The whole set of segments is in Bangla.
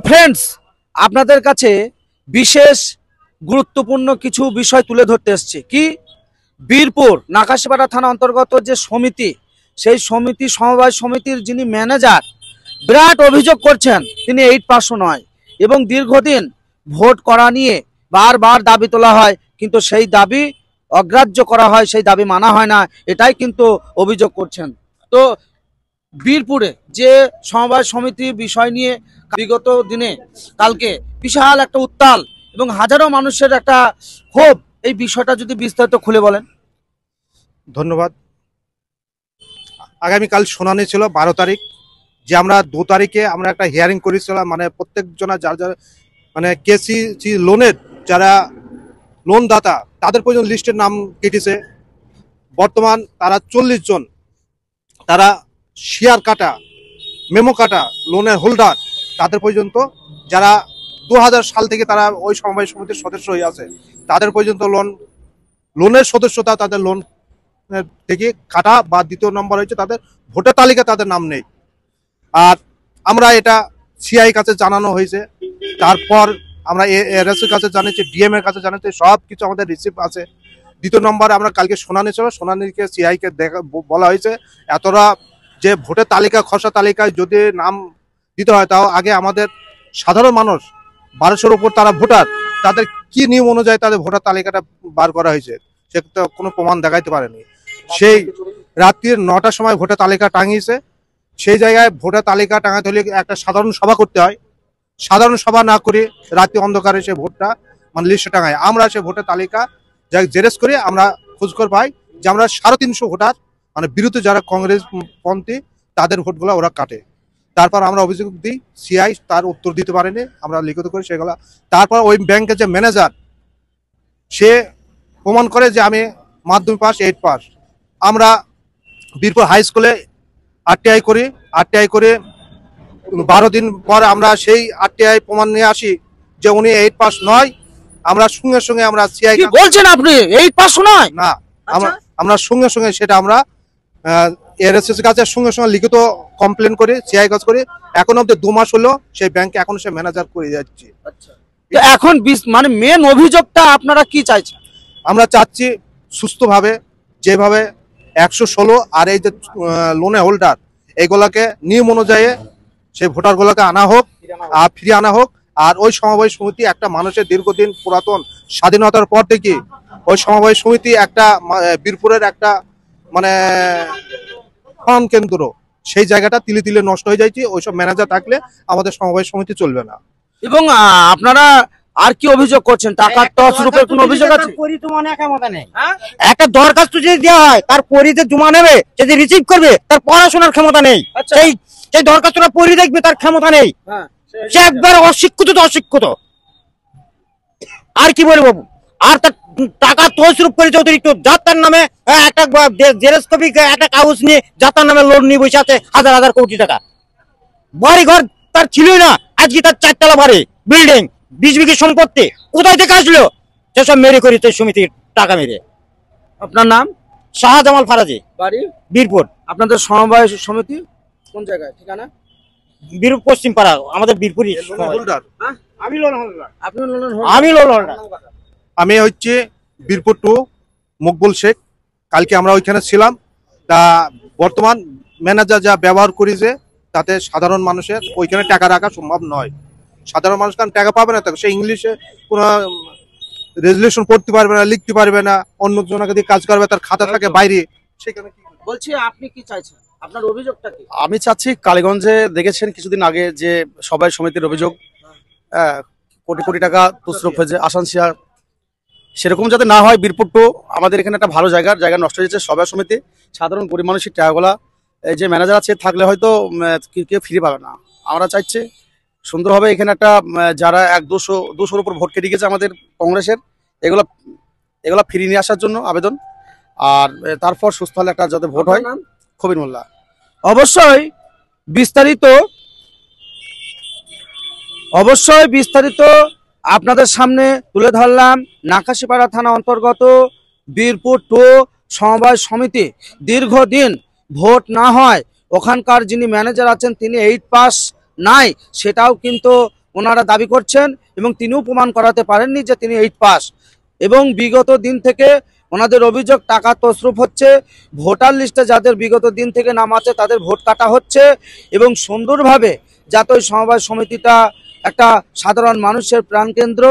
ফ্রেন্ডস, আপনাদের কাছে বিশেষ গুরুত্বপূর্ণ কিছু বিষয় তুলে ধরতে এসেছি। কি, বীরপুর নাকাশিপাড়া থানা অন্তর্গত যে সমিতি, সেই সমিতি সমবায় সমিতির যিনি ম্যানেজার, বিরাট অভিযোগ করছেন তিনি 8% নয়, এবং দীর্ঘদিন ভোট করা নিয়ে বারবার দাবি তোলা হয়, কিন্তু সেই দাবি অগ্রাহ্য করা হয়, সেই দাবি মানা হয় না, এটাই কিন্তু অভিযোগ করছেন। তো বীরপুরে যে সমবায় সমিতি বিষয় নিয়ে বিগত দিনে কালকে বিশাল একটা উত্তাল এবং হাজারো মানুষের একটা ক্ষোভ, এই বিষয়টা যদি বিস্তারিত খুলে বলেন। ধন্যবাদ। আগামীকাল শুনানি ছিল 12 তারিখ, যে আমরা 2 তারিখে আমরা একটা হিয়ারিং করেছিলাম। মানে প্রত্যেক জনা যার যার মানে কেসি লোনের যারা লোন দাতা তাদের পর্যন্ত লিস্টের নাম কেটেছে। বর্তমান তারা 40 জন, তারা শেয়ার কাটা, মেমো কাটা লোনের হোল্ডার, তাদের পর্যন্ত যারা 2000 সাল থেকে তারা ওই সমবায় সমিতির সদস্য হয়ে আছে, তাদের পর্যন্ত লোনের সদস্যতা তাদের লোন থেকে কাটা বা দ্বিতীয় নম্বর হয়েছে তাদের ভোটার তালিকা তাদের নাম নেই। আর আমরা এটা সিআই কাছে জানানো হয়েছে, তারপর আমরা এর কাছে জানিয়েছি, ডিএম এর কাছে জানিয়েছি, সব কিছু আমাদের রিসিভ আছে। দ্বিতীয় নম্বরে আমরা কালকে শুনানি ছিল, শুনানিকে সিআইকে বলা হয়েছে এতটা যে ভোটার তালিকা খসড়া তালিকায় যদি নাম দিতে হয়, তাও আগে আমাদের সাধারণ মানুষ 1200-র উপর তারা ভোটার, তাদের কি নিয়ম অনুযায়ী তাদের ভোটার তালিকাটা বার করা হয়েছে সে তো কোনো প্রমাণ দেখাইতে পারেনি। সেই রাত্রির 9টার সময় ভোটার তালিকা টাঙিয়েছে, সেই জায়গায় ভোটার তালিকা টাঙাতে হলে একটা সাধারণ সভা করতে হয়। সাধারণ সভা না করে রাত্রি অন্ধকারে সে ভোটটা মানে লিস্টে টাঙায়। আমরা সে ভোটার তালিকা যাই জেরেস করে আমরা খোঁজখবর পাই যে আমরা 350 ভোটার মানে বিরুদ্ধে যারা কংগ্রেস পন্থী তাদের ভোটগুলো ওরা কাটে। তারপর আমরা অভিযোগ দিই, সিআই তার উত্তর দিতে পারেনি, আমরা লিখিত করি সেগুলো। তারপর ওই ব্যাংকের যে ম্যানেজার সে প্রমাণ করে যে আমি মাধ্যমিক পাস, 8 পাস। আমরা বীরপুর হাই স্কুলে আরটিআই করি, আরটিআই করে 12 দিন পর আমরা সেই আরটিআই প্রমাণ নিয়ে আসি যে উনি 8 পাস নয়। আমরা সঙ্গে সঙ্গে আমরা সিআই বলছেন আপনি 8% নয় না, আমরা সঙ্গে সঙ্গে সেটা আমরা এরএসএস কাছে সঙ্গে সঙ্গে লিখিত কমপ্লেন করে সিআই কাজ করে। এখন অব্দি 2 মাস হলো সেই ব্যাংকে এখন সে ম্যানেজার করে যাচ্ছে। তো এখন মানে মেন অভিযোগটা আপনারা কি চাইছেন? আমরা চাচ্ছি সুস্থভাবে যেভাবে 116 আর এই যে লোনে হোল্ডার এগুলাকে নিয়ম অনুযায়ী সেই ভোটারগুলোকে আনা হোক আর ফিরিয়ে আনা হোক। আর ওই সমবায় সমিতি একটা মানুষের দীর্ঘদিন পুরাতন স্বাধীনতার পর থেকে ওই সমবায় সমিতি একটা বীরপুরের একটা মানে ফার্ম কেন্দ্র, সেই জায়গাটা তিলে তিলে নষ্ট হয়ে যাচ্ছে। ওইসব ম্যানেজার থাকলে আমাদের সমবায় সমিতি চলবে না। এবং আপনারা আর কি অভিযোগ করছেন? টাকার তছরূপের কোনো অভিযোগ আছে? একটা দরখাস্ত যদি দেওয়া হয় তার পরিতে জমা নেবে, যদি রিসিভ করবে তার পড়াশোনার ক্ষমতা নেই, সেই দরখাস্তটা পড়ি দেখবে তার ক্ষমতা নেই, সে একবার অশিক্ষিত তো অশিক্ষিত। আর কি বলবো? আর তার টাকা তছরূপ করেছে অতিরিক্ত, যার তার নামে একটা জেরক্স কপি একটা কাগজ নিয়ে যার তার নামে লোন নিয়ে বসে আছে হাজার হাজার কোটি টাকা। বাড়ি ঘর তার ছিলই না, আজকে তার 4 তলা বাড়ি, বিল্ডিং, 20 বিঘি সম্পত্তি, কোথায় থেকে আসলো? সেসব মেরে করিতে সমিতির টাকা মেরে। আপনার নাম? শাহজামাল ফারাজি, বাড়ি বীরপুর। আপনাদের সমবায় সমিতি কোন জায়গায়, ঠিকানা? বীরপুর পশ্চিম পাড়া, আমাদের বীরপুরই। আমি হচ্ছে বীরপুর 2 মকবুল শেখ। কালকে আমরা ওইখানে ছিলাম। তা বর্তমান ম্যানেজার যা ব্যবহার করেছে তাতে সাধারণ মানুষের ওইখানে টাকা রাখা সম্ভব নয়। সাধারণ মানুষ কারণ টাকা পাবে না, সে ইংলিশে কোনো রেজুলেশন পড়তে পারবে না, লিখতে পারবে না, অন্য জনকে দিয়ে কাজ করবে, তার খাতা থাকে বাইরে। সেখানে বলছি আপনি কি চাইছেন? আপনার অভিযোগটা কি? আমি চাচ্ছি, কালীগঞ্জে দেখেছেন কিছুদিন আগে যে সবাই সমিতির অভিযোগ, কোটি কোটি টাকা তছরূপ হয়েছে, আসানসিয়া সেরকম যাতে না হয়। বীরপুর 2 আমাদের এখানে একটা ভালো জায়গা নষ্ট হয়েছে। সবাই সমিতি সাধারণ গরিব মানুষের টাকাগুলা এই যে ম্যানেজার আছে থাকলে হয়তো কেউ ফিরে পাবে না। আমরা চাইছি সুন্দরভাবে এখানে একটা যারা 100-200-200-র উপর ভোট কেটে গেছে আমাদের কংগ্রেসের, এগুলা ফিরিয়ে নিয়ে আসার জন্য আবেদন। আর তারপর সুস্থ হলে একটা যাতে ভোট হয়। খবির মোল্লা। অবশ্যই বিস্তারিত আপনাদের সামনে তুলে ধরলাম। নাকাশিপাড়া থানা অন্তর্গত বীরপুর 2 সমবায় সমিতি দীর্ঘদিন ভোট না হয় ওখানকার যিনি ম্যানেজার আছেন তিনি 8 পাস নাই, সেটাও কিন্তু ওনারা দাবি করছেন এবং তিনিও প্রমাণ করাতে পারেননি যে তিনি 8 পাস। এবং বিগত দিন থেকে ওনাদের অভিযোগ টাকা তছরুপ হচ্ছে, ভোটার লিস্টে যাদের বিগত দিন থেকে নাম আছে তাদের ভোট কাটা হচ্ছে এবং সুন্দরভাবে যাতে ওই সমবায় সমিতিটা একটা সাধারণ মানুষের প্রাণকেন্দ্র,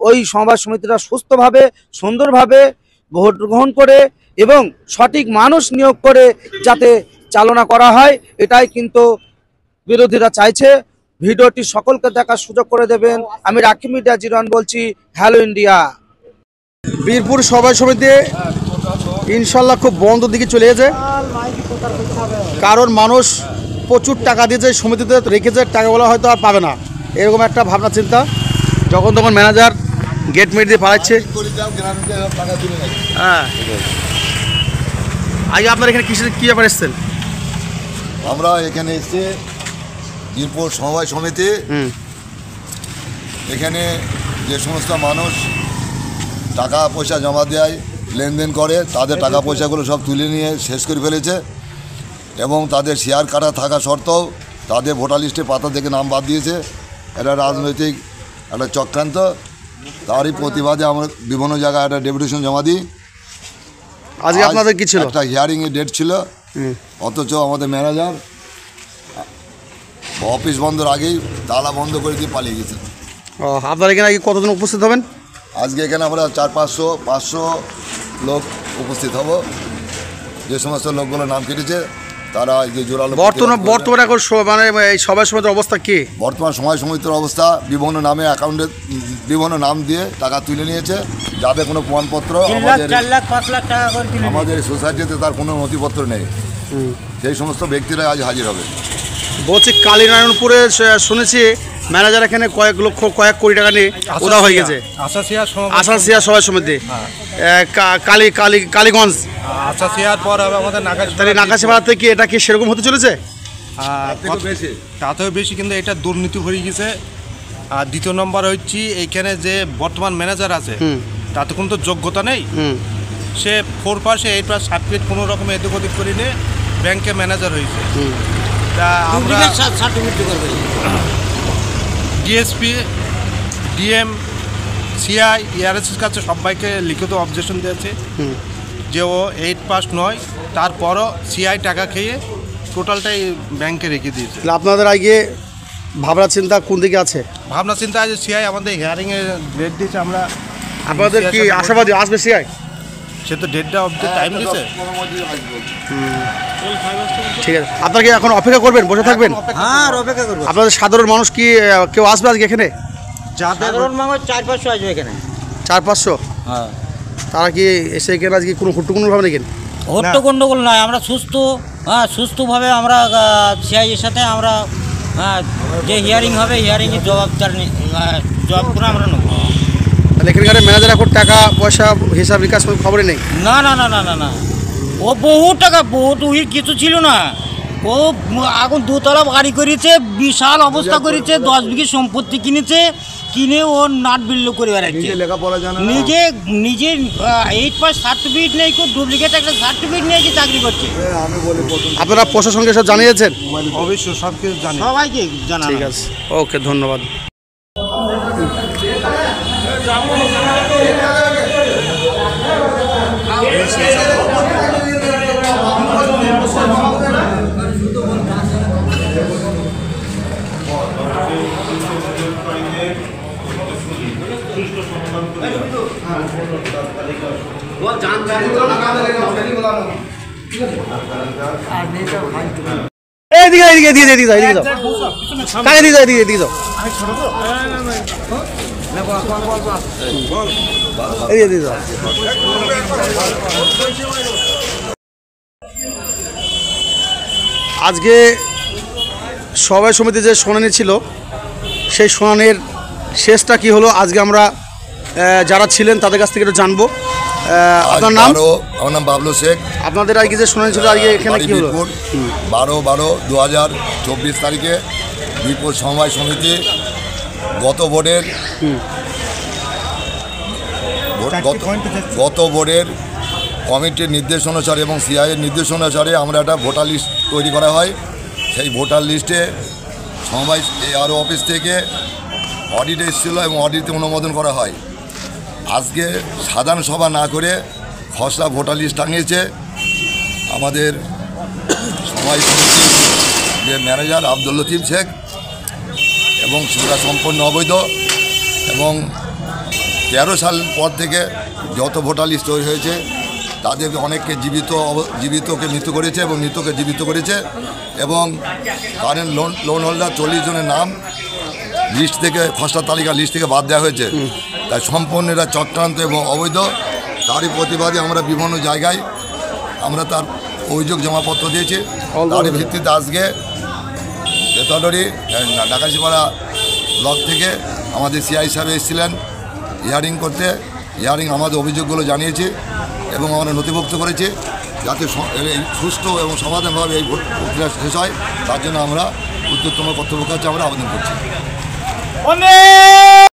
ওই সমবায় সমিতিটা সুস্থভাবে সুন্দরভাবে ভোট গ্রহণ করে এবং সঠিক মানুষ নিয়োগ করে যাতে চালনা করা হয়, এটাই কিন্তু বিরোধীরা চাইছে। ভিডিওটি সকলকে দেখার সুযোগ করে দেবেন। আমি রাখি মিডিয়া জিরন বলছি, হ্যালো ইন্ডিয়া। বীরপুর সভায় সমিতি ইনশাল্লাহ খুব বন্ধ দিকে চলে গেছে, কারণ মানুষ প্রচুর টাকা দিয়েছে সমিতিতে রেখেছে, টাকাগুলো হয়তো আর পাবে না, এরকম একটা ভাবনা চিন্তা। যখন তখন ম্যানেজার গেট মেট দিয়ে পালাচ্ছে। হ্যাঁ, আগে আপনার এখানে কী ব্যাপার এসছেন? আমরা এখানে এসে বীরপুর সমবায় সমিতি, এখানে যে সমস্ত মানুষ টাকা পয়সা জমা দেয়, লেনদেন করে, তাদের টাকা পয়সাগুলো সব তুলে নিয়ে শেষ করে ফেলেছে এবং তাদের শেয়ার কাটা থাকা সত্ত্বেও তাদের ভোটার লিস্টে পাতা থেকে নাম বাদ দিয়েছে। এটা রাজনৈতিক একটা চক্রান্ত। তারই প্রতিবাদে আমরা বিভিন্ন জায়গায় একটা ডেপুটেশন জমা দিই। আজকে আপনাদের কি ছিল? একটা হিয়ারিংয়ের ডেট ছিল, অথচ আমাদের ম্যানেজার অফিস বন্ধের আগেই তালা বন্ধ করে দিয়ে পালিয়ে গেছে। আপনার এখানে আগে কতজন উপস্থিত হবেন? আজকে এখানে আমরা 400-500 লোক উপস্থিত হব। যে সমস্ত লোকগুলো নাম কেটেছে তারা যে জোরালো বর্তমানে এখন মানে এই সভায় সমিতির অবস্থা কি? বর্তমান সময় সমিতির অবস্থা বিভিন্ন নামে অ্যাকাউন্টে বিভিন্ন নাম দিয়ে টাকা তুলে নিয়েছে, যাদের কোনো প্রমাণপত্র আমাদের সোসাইটিতে তার কোনো নথিপত্র নেই। সেই সমস্ত ব্যক্তিরা আজ হাজির হবে। বলছি কালীনারায়ণপুরে শুনেছি ম্যানেজার এখানে কয়েক কোটি টাকা নিয়ে ওরা হয়ে গেছে। আসাসিয়া সভায় সমিতি, কালীগঞ্জ আসাসিয়ার পর হবে আমাদের নাকাশিপাড়াতে। কি এটা কি সেরকম হতে চলেছে? তাতেও বেশি, কিন্তু এটা দুর্নীতি হয়ে গেছে। আর দ্বিতীয় নম্বর হচ্ছে এইখানে যে বর্তমান ম্যানেজার আছে তাতে কোনো তো যোগ্যতা নেই। সে 4 পাস 8 পাস সার্টিফিকেট কোনো রকম এদিক ওদিক করে নিয়ে ব্যাংকে ম্যানেজার হয়েছে। তা আমরা ডিএসপি, ডিএম, সিআই, ইআরএসের কাছে সবাইকে লিখিত অবজেকশন দিয়েছে যে ও 8 পাস নয়, তারপরও সিআই টাকা খেয়ে টোটালটাই ব্যাংকে রেখে দিয়েছে। আপনাদের আগে ভাবনা চিন্তা কোন দিকে আছে? ভাবনা চিন্তা আছে, সিআই আমাদের হিয়ারিংয়ের ডেট দিয়েছে। আমরা আপনাদের কি আশাবাদী আসবে সিআই? সে তো ডেটটা অবধি টাইম দিয়েছে। ঠিক আছে, আপনারা কি এখন অপেক্ষা করবেন, বসে থাকবেন? হ্যাঁ, অপেক্ষা করবো। আপনাদের সাধারণ মানুষ কি কেউ আসবে আজকে এখানে? সাধারণ মানুষ 400-500 আসবে এখানে। 400-500? হ্যাঁ। তারা কি এসে এখানে আজকে কোনো হট্টগোল ভাবে নাকি? হট্টগোল নয়, আমরা সুস্থভাবে আমরা সিআইয়ের সাথে আমরা যে হিয়ারিং হবে হিয়ারিংয়ের জবাব করে আমরা নেব। তাহলে এখানকার ম্যানেজার এখন টাকা পয়সা হিসাব বিকাশ খবরই নেই? না না না না না না, ও বহু টাকা, ওই কিছু ছিল না। ও এখন 2 তলা বাড়ি করেছে, বিশাল অবস্থা করেছে, 10 বিঘে সম্পত্তি কিনেছে, কিনে ও নাট বিল্লো করে বেড়াচ্ছে। নিজে 8 পাস সার্টিফিকেট নেই, খুব ডুপ্লিকেট একটা সার্টিফিকেট নিয়ে চাকরি করছে। আপনারা প্রশাসনকে সব জানিয়েছেন? অবশ্যই সব কিছু জানি, সবাইকে জানা। ঠিক আছে, ওকে, ধন্যবাদ। আজকে সভায় সমিতি যে শুনানি ছিল সেই শুনানির শেষটা কি হলো আজকে আমরা যারা ছিলেন তাদের কাছ থেকে একটু জানবো। আপনার নাম? আমার নাম বাবলু শেখ। আপনাদের আজকে যে শুনানি ছিল আজকে এখানে কি হলো? 12/12/2024 তারিখে বীরপুর সমবায় সমিতি গত বোর্ডের কমিটির নির্দেশ অনুসারে এবং সিআইয়ের নির্দেশ অনুসারে আমরা একটা ভোটার লিস্ট তৈরি করা হয়। সেই ভোটার লিস্টে সমবায় ARO অফিস থেকে অডিট এসেছিল এবং অডিটে অনুমোদন করা হয়। আজকে সাধারণ সভা না করে খসড়া ভোটার লিস্ট টাঙিয়েছে আমাদের সমবায় সমিতির যে ম্যানেজার আব্দুল লতিফ শেখ, এবং সেটা সম্পূর্ণ অবৈধ। এবং 13 সাল পর থেকে যত ভোটার লিস্ট তৈরি হয়েছে তাদেরকে অনেককে জীবিতকে মৃত্যু করেছে এবং মৃতকে জীবিত করেছে। এবং কারেন্ট লোন হোল্ডার 40 জনের নাম লিস্ট থেকে, খসড়া তালিকা লিস্ট থেকে বাদ দেওয়া হয়েছে। তাই সম্পূর্ণ এটা চক্রান্ত এবং অবৈধ। তারই প্রতিবাদে আমরা বিভিন্ন জায়গায় আমরা তার অভিযোগ জমাপত্র দিয়েছি। তারই ভিত্তিতে আজকে বেতনডি ডাকাশিপাড়া ব্লক থেকে আমাদের CI সাহেব এসেছিলেন হিয়ারিং করতে। হিয়ারিং আমাদের অভিযোগগুলো জানিয়েছি এবং আমরা নথিভুক্ত করেছি, যাতে এই সুষ্ঠু এবং সমাধানভাবে এই প্রক্রিয়া শেষ হয়। তার জন্য আমরা উচ্চতম কর্তৃপক্ষের কাছে আমরা আবেদন করছি।